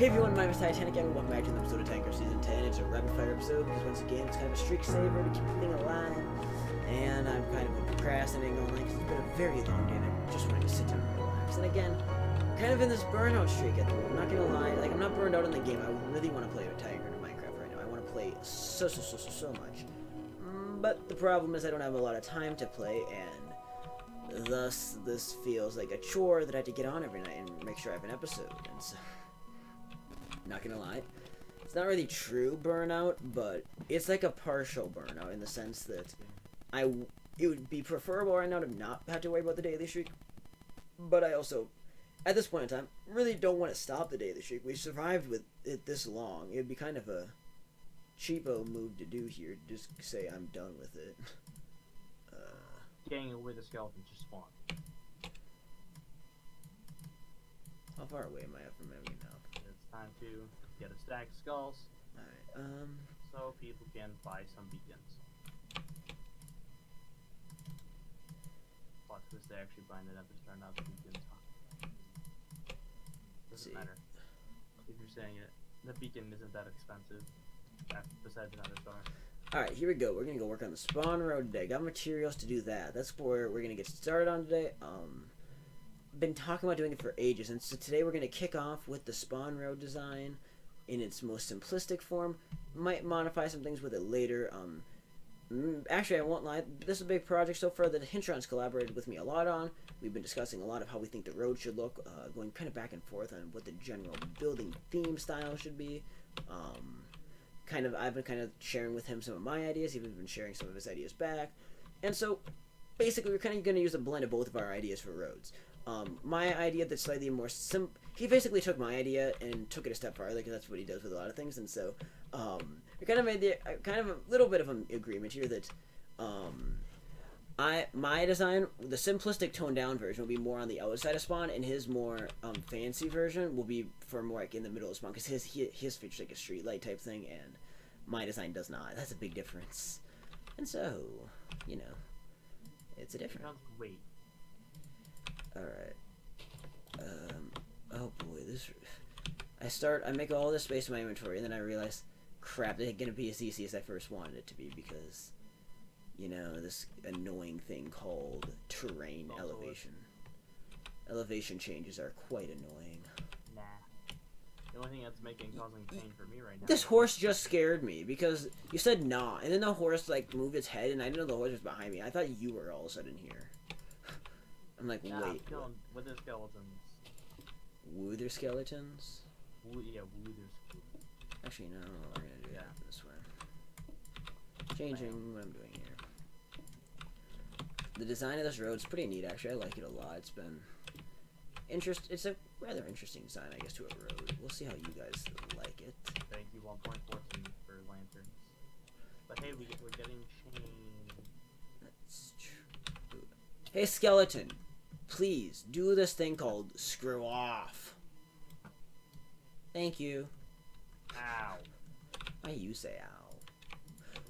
Hey everyone, my name is Titancraft again, and welcome back to an episode of Titancraft Season 10. It's a rapid fire episode because once again it's kind of a streak saver to keep the thing alive. And I'm kind of procrastinating on it because it's been a very long day and I just wanted to sit down and relax. And again, kind of in this burnout streak at the moment. I'm not gonna lie, like I'm not burned out in the game. I really want to play with Titancraft Minecraft right now. I want to play so much. But the problem is I don't have a lot of time to play, and thus this feels like a chore that I have to get on every night and make sure I have an episode. And so, not gonna lie, it's not really true burnout, but it's like a partial burnout in the sense that it would be preferable right now to not have to worry about the daily streak, but I also, at this point in time, really don't want to stop the daily streak. We survived with it this long. It would be kind of a cheapo move to do here, just say I'm done with it. Getting away the skeletons just spawn. How far away am I from Magorlore now? It's time to get a stack of skulls. Alright, so people can buy some beacons. Plot twist, they actually bind it up and turn out the beacons. Doesn't matter. If you're saying it, the beacon isn't that expensive. Besides another store. Alright, here we go. We're gonna go work on the spawn road today. Got materials to do that. That's where we're gonna get started on today. Been talking about doing it for ages, and so today we're gonna kick off with the spawn road design in its most simplistic form. Might modify some things with it later. Actually, I won't lie. This is a big project so far that Hintron's collaborated with me a lot on. We've been discussing a lot of how we think the road should look, going kind of back and forth on what the general building theme style should be. I've been kind of sharing with him some of my ideas. He's been sharing some of his ideas back. And so, basically, we're kind of going to use a blend of both of our ideas for roads. My idea that's slightly more he basically took my idea and took it a step farther, because that's what he does with a lot of things. And so, we kind of made a little bit of an agreement here that, my design, the simplistic toned down version will be more on the outside of spawn, and his more fancy version will be for more like in the middle of spawn, because his features like a street light type thing, and my design does not. That's a big difference. And so, you know, it's a difference. Wait. All right. Oh boy, I make all this space in my inventory, and then I realize, crap, it's gonna be as easy as I first wanted it to be, because, you know, this annoying thing called terrain elevation. Elevation changes are quite annoying. Nah. The only thing that's causing pain for me right now. This horse just scared me because you said nah, and then the horse like moved its head, and I didn't know the horse was behind me. I thought you were all of a sudden here. I'm like, nah, wait. I'm killing wither skeletons. Wither skeletons? Yeah, wither skeletons. Actually, no, we're gonna do it this way. Changing what I'm doing here. The design of this road is pretty neat, actually. I like it a lot. It's been it's a rather interesting design, I guess, to a road. We'll see how you guys like it. Thank you, 1.14 for lanterns. But hey, we're getting chain. That's true. Hey, skeleton, please do this thing called screw off. Thank you. Ow. Why you say ow?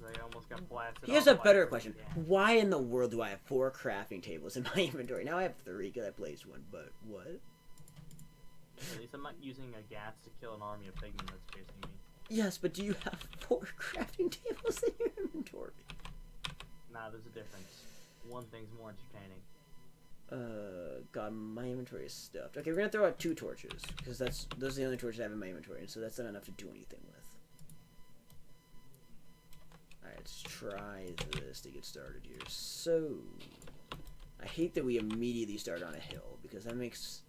I almost got blasted. Here's a better question. Why in the world do I have 4 crafting tables in my inventory? Now I have 3 because I placed one, but what? At least I'm not using a gas to kill an army of pigmen that's chasing me. Yes, but do you have 4 crafting tables in your inventory? Nah, there's a difference. One thing's more entertaining. God, my inventory is stuffed. Okay, we're gonna throw out 2 torches, because those are the only torches I have in my inventory, and so that's not enough to do anything with. Alright, let's try this to get started here. So, I hate that we immediately start on a hill, because that makes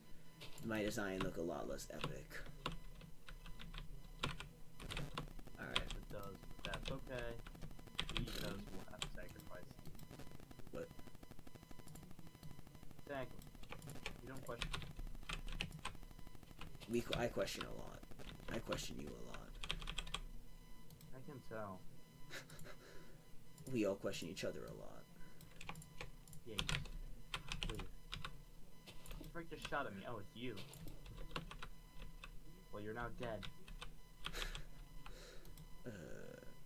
my design look a lot less epic. Alright. It does, but that's okay. Because we'll have to sacrifice. What? Exactly. You don't question. I question a lot. I question you a lot. I can tell. We all question each other a lot. Yeah. Frank just shot at me. Oh, it's you. Well, you're now dead. You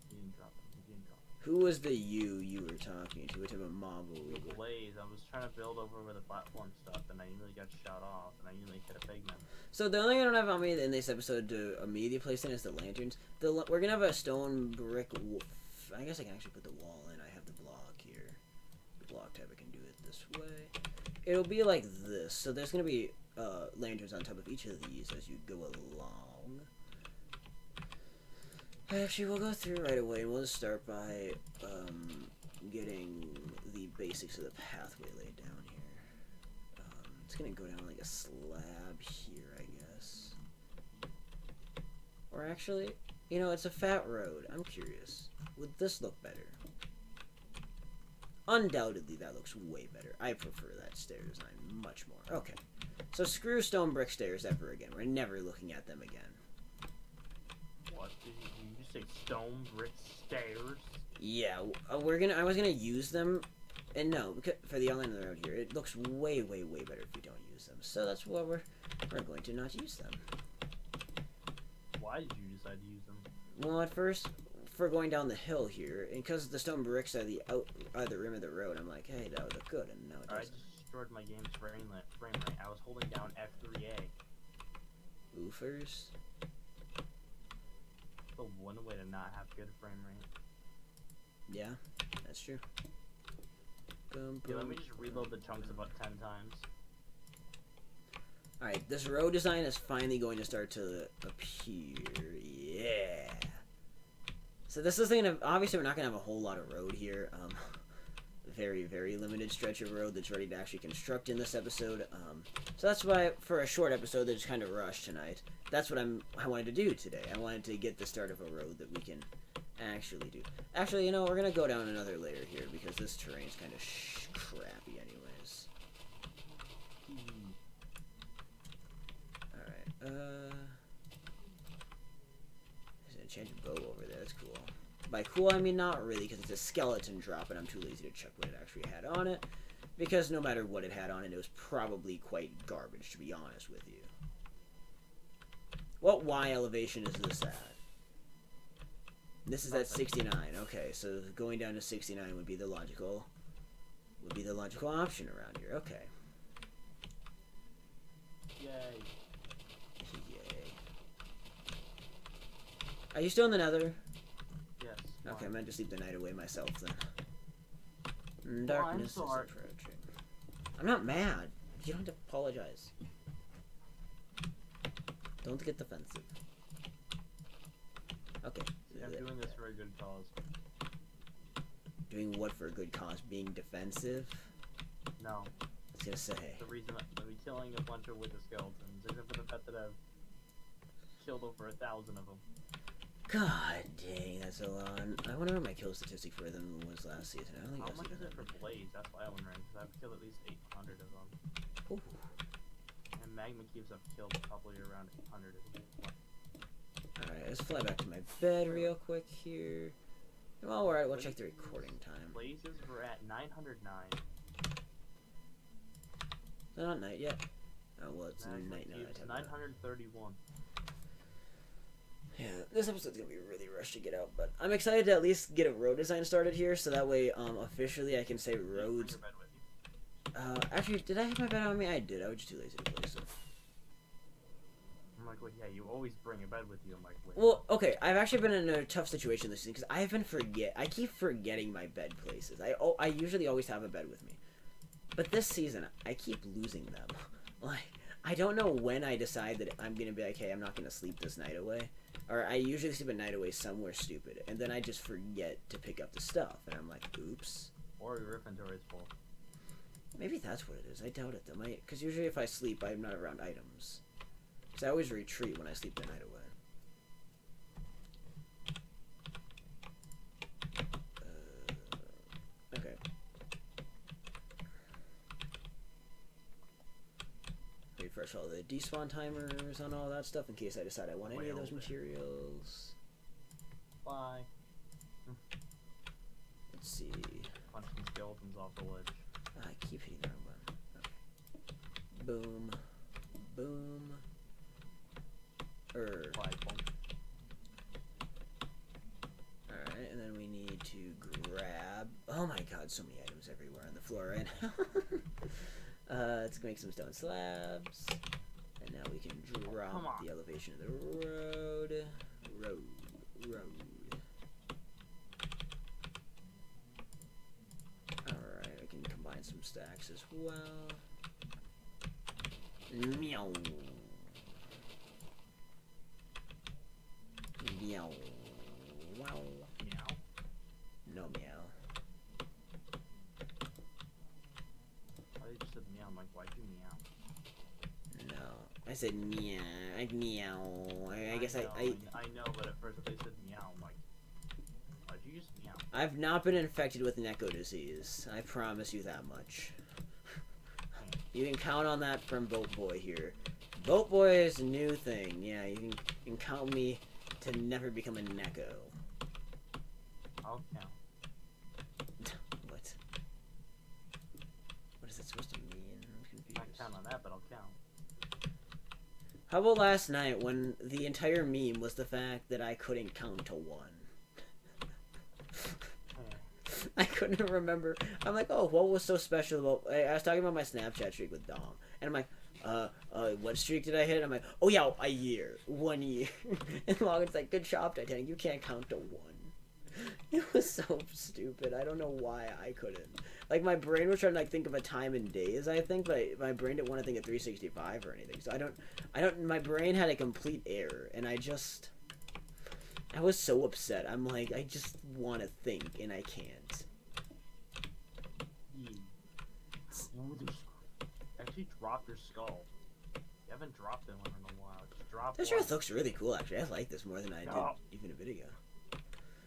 didn't drop him. You didn't drop him. Who was the you were talking to? What type of mob were we with? Blaze. I was trying to build over with the platform stuff, and I nearly got gets shot off, and I usually hit a pigment. So the only thing I don't have on me in this episode to immediately place in is the lanterns. We're gonna have a stone brick. I guess I can actually put the wall in. I have the block here. The block type. I can do it this way. It'll be like this. So there's gonna be lanterns on top of each of these as you go along. Actually, we'll go through right away, and we'll just start by getting the basics of the pathway laid down here. It's gonna go down like a slab here, I guess. Or actually, you know, it's a fat road. I'm curious. Would this look better? Undoubtedly, that looks way better. I prefer that stair design much more. Okay. So screw stone brick stairs ever again. We're never looking at them again. What did you say? Stone brick stairs? Yeah, I was gonna use them, and no, because for the outline of the road here, it looks way, way, way better if we don't use them. So that's what we're going to not use them. Why did you decide to use them? Well, at first, for going down the hill here, and because the stone bricks are the rim of the road, I'm like, hey, that would look good, and now it doesn't. I destroyed my game's frame rate. I was holding down F3A. Oofers. The one way to not have good frame rate. Yeah, that's true. Yeah, let me just reload the chunks about 10 times. Alright, this road design is finally going to start to appear. Yeah. So this is gonna, obviously we're not gonna have a whole lot of road here. Very, very limited stretch of road that's ready to actually construct in this episode. So that's why, for a short episode that's kind of rushed tonight, that's what I wanted to do today. I wanted to get the start of a road that we can actually do. Actually, you know, we're gonna go down another layer here because this terrain's kind of crappy anyways. Alright, there's an enchanted bow over there, that's cool. By cool, I mean not really, because it's a skeleton drop, and I'm too lazy to check what it actually had on it. Because no matter what it had on it, it was probably quite garbage, to be honest with you. What Y elevation is this at? This is at 69. Okay, so going down to 69 would be the logical option around here. Okay. Yay. Yay. Are you still in the Nether? Yes. Okay, I meant to sleep the night away myself then. Well, Darkness is approaching. I'm not mad. You don't have to apologize. Don't get defensive. Okay. See, I'm doing this for a good cause. Doing what for a good cause? Being defensive? No. I was gonna say. The reason I'm killing a bunch of wither skeletons, except for the fact that I've killed over 1,000 of them. God dang, that's a lot. I wonder what my kill statistic for them was last season. I don't think How that's much even is it for Blaze? That's why I'm wondering, because I've killed at least 800 of them. Ooh. And Magma Cubes I've killed probably around 800 as well. Alright, let's fly back to my bed real quick here. And while we're at it, we'll check the recording time. Blazes were at 909. They're not night yet. Oh, well, it's night now. 931. Yeah, this episode's gonna be really rushed to get out, but I'm excited to at least get a road design started here, so that way, officially I can say roads. Bring your bed with you. Actually, did I have my bed on me? I did. I was just too lazy to place it. I'm like, well, yeah, you always bring a bed with you. I'm like, wait. Well, okay, I've actually been in a tough situation this season because I keep forgetting my bed places. I usually always have a bed with me, but this season I keep losing them. Like, I don't know when I decide that I'm gonna be like, hey, I'm not gonna sleep this night away. Or I usually sleep a night away somewhere stupid, and then I just forget to pick up the stuff, and I'm like, oops. Or your inventory's full. Maybe that's what it is. I doubt it, though. Because usually if I sleep, I'm not around items. Because I always retreat when I sleep the night away. Okay. Refresh all the despawn timers on all that stuff in case I decide I want any of those materials. Bye. Let's see. Punch some skeletons off the ledge. I keep hitting the wrong button. Okay. Boom. Boom. Alright, and then we need to grab... Oh my god, so many items everywhere on the floor right now. Let's make some stone slabs. And now we can drop the elevation of the road. Road. Alright, we can combine some stacks as well. Meow. Meow. Wow. Meow. No meow. I just said meow. I'm like, why'd you meow? No. I said meow. Meow. I guess I know, but at first they said meow. I'm like, why'd you just meow? I've not been infected with Neko disease. I promise you that much. You can count on that from Boat Boy here. Boat Boy is a new thing. Yeah, you can count me to never become a Neko. I'll count. What? What is that supposed to mean? I'm confused. I can't count on that, but I'll count. How about last night when the entire meme was the fact that I couldn't count to 1? I couldn't remember. I'm like, oh, what was so special about... I was talking about my Snapchat streak with Dom. And I'm like, what streak did I hit? And I'm like, oh yeah, a year. 1 year. And Logan's like, good job, Titanic. You can't count to 1. It was so stupid. I don't know why I couldn't. Like, my brain was trying to, like, think of a time in days, I think. But my brain didn't want to think of 365 or anything. So my brain had a complete error. And I was so upset. I'm like, I just want to think, and I can't. Actually, drop your skull. You haven't dropped it in a while. Just drop This one. earth looks really cool, actually. I like this more than I did even a bit ago.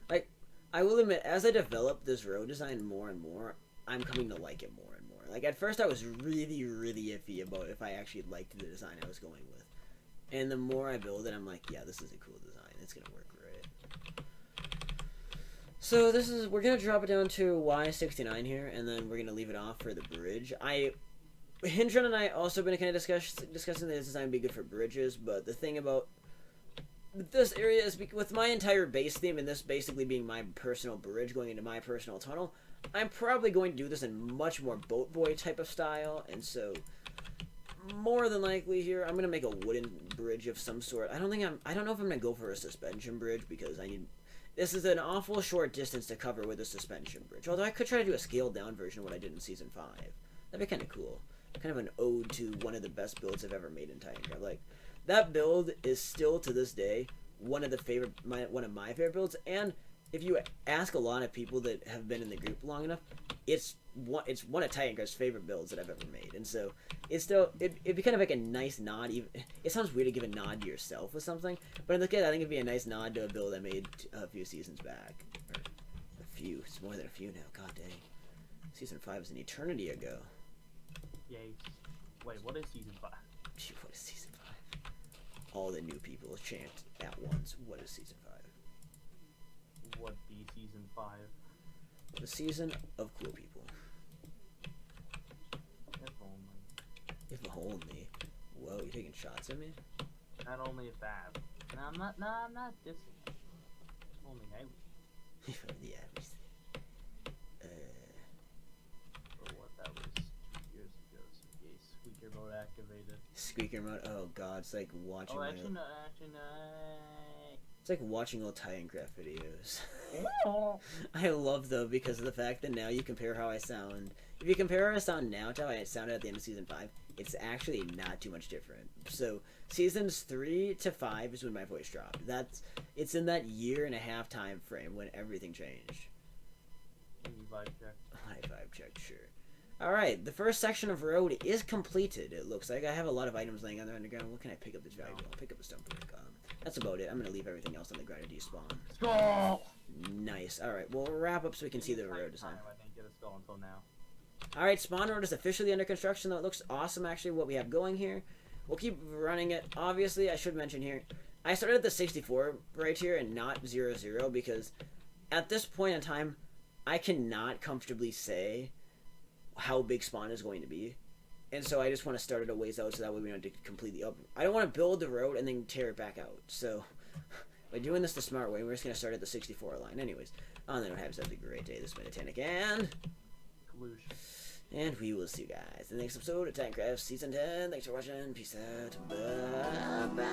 Like, I will admit, as I develop this road design more and more, I'm coming to like it more and more. Like, at first I was really, really iffy about if I actually liked the design I was going with. And the more I build it, I'm like, yeah, this is a cool design. It's gonna work great. So we're gonna drop it down to Y69 here, and then we're gonna leave it off for the bridge. Hindran and I also been kind of discussing that this design would be good for bridges, but the thing about this area is with my entire base theme and this basically being my personal bridge going into my personal tunnel, I'm probably going to do this in much more Boat Boy type of style, and so more than likely here I'm gonna make a wooden bridge of some sort. I don't know if I'm gonna go for a suspension bridge because this is an awful short distance to cover with a suspension bridge. Although I could try to do a scaled down version of what I did in Season 5. That'd be kind of cool. Kind of an ode to one of the best builds I've ever made in Titancraft. Like, that build is still to this day one of my favorite builds. And if you ask a lot of people that have been in the group long enough, it's one of Titancraft's favorite builds that I've ever made. And so it's still it'd be kind of like a nice nod. Even it sounds weird to give a nod to yourself with something, but in the case, I think it'd be a nice nod to a build I made a few seasons back. Or a few. It's more than a few now. God dang. Season 5 is an eternity ago. Yay. Wait, what is Season 5? What is Season 5? All the new people chant at once. What is Season 5? What be Season 5? The season of cool people. If only. If only. Whoa, you taking shots at me? Not only if that. No, I'm not dissing. Only I was. Yeah. Or what, that was 2 years ago, so yay, squeaker mode activated. Squeaker mode? Oh god, it's like watching actually no. It's like watching old Titancraft videos. I love though because of the fact that now you compare how I sound. If you compare how I sound now to how I sounded at the end of Season 5, it's actually not too much different. So Seasons 3 to 5 is when my voice dropped. It's in that 1.5-year time frame when everything changed. Vibe check. High vibe check, sure. Alright, the first section of road is completed, it looks like. I have a lot of items laying on the underground. What can I pick up that's valuable? I'll pick up a stone brick. That's about it. I'm gonna leave everything else on the ground to despawn. Skull! Nice. Alright, we'll wrap up so we can see the road design. I didn't get a skull until now. Alright, spawn road is officially under construction, though it looks awesome actually what we have going here. We'll keep running it. Obviously, I should mention here, I started at the 64 right here and not 00 because at this point in time, I cannot comfortably say how big spawn is going to be. And so I just want to start it a ways out so that way we don't have to completely open. I don't want to build the road and then tear it back out. So by doing this the smart way, we're just going to start at the 64 line. Anyways, on that note, have yourselves a great day. This has been Titanic and... And we will see you guys in the next episode of Titancraft Season 10. Thanks for watching. Peace out. Bye-bye.